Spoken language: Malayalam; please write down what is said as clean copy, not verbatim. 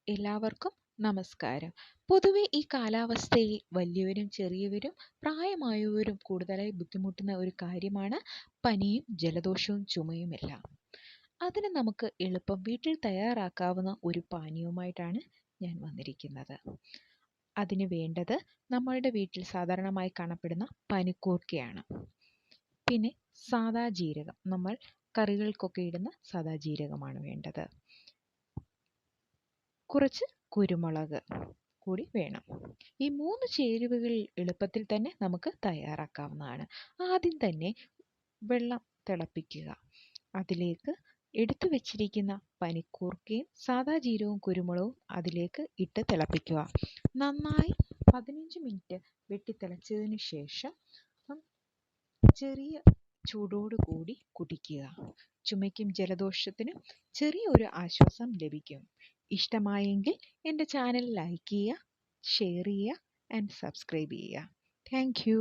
എല്ലാവർക്കും നമസ്കാരം. പൊതുവെ ഈ കാലാവസ്ഥയിൽ വലിയവരും ചെറിയവരും പ്രായമായവരും കൂടുതലായി ബുദ്ധിമുട്ടുന്ന ഒരു കാര്യമാണ് പനിയും ജലദോഷവും ചുമയുമെല്ലാം. അതിന് നമുക്ക് എളുപ്പം വീട്ടിൽ തയ്യാറാക്കാവുന്ന ഒരു പാനീയവുമായിട്ടാണ് ഞാൻ വന്നിരിക്കുന്നത്. അതിന് വേണ്ടത് നമ്മളുടെ വീട്ടിൽ സാധാരണമായി കാണപ്പെടുന്ന പനിക്കൂർക്കയാണ്. പിന്നെ സാദാ ജീരകം, നമ്മൾ കറികൾക്കൊക്കെ ഇടുന്ന സാദാ ജീരകമാണ് വേണ്ടത്. കുറച്ച് കുരുമുളക് കൂടി വേണം. ഈ 3 ചേരുവകൾ എളുപ്പത്തിൽ തന്നെ നമുക്ക് തയ്യാറാക്കാവുന്നതാണ്. ആദ്യം തന്നെ വെള്ളം തിളപ്പിക്കുക. അതിലേക്ക് എടുത്തു വെച്ചിരിക്കുന്ന പനിക്കൂർക്കയും സാദാ ജീരകവും കുരുമുളകും അതിലേക്ക് ഇട്ട് തിളപ്പിക്കുക. നന്നായി 15 മിനിറ്റ് വെട്ടിത്തിളച്ചതിന് ശേഷം ചെറിയ ചൂടോട് കൂടി കുടിക്കുക. ചുമയ്ക്കും ജലദോഷത്തിനും ചെറിയൊരു ആശ്വാസം ലഭിക്കും. ഇഷ്ടമായെങ്കിൽ എൻ്റെ ചാനൽ ലൈക്ക് ചെയ്യുക, ഷെയർ ചെയ്യുക ആൻഡ് സബ്സ്ക്രൈബ് ചെയ്യുക. Thank you.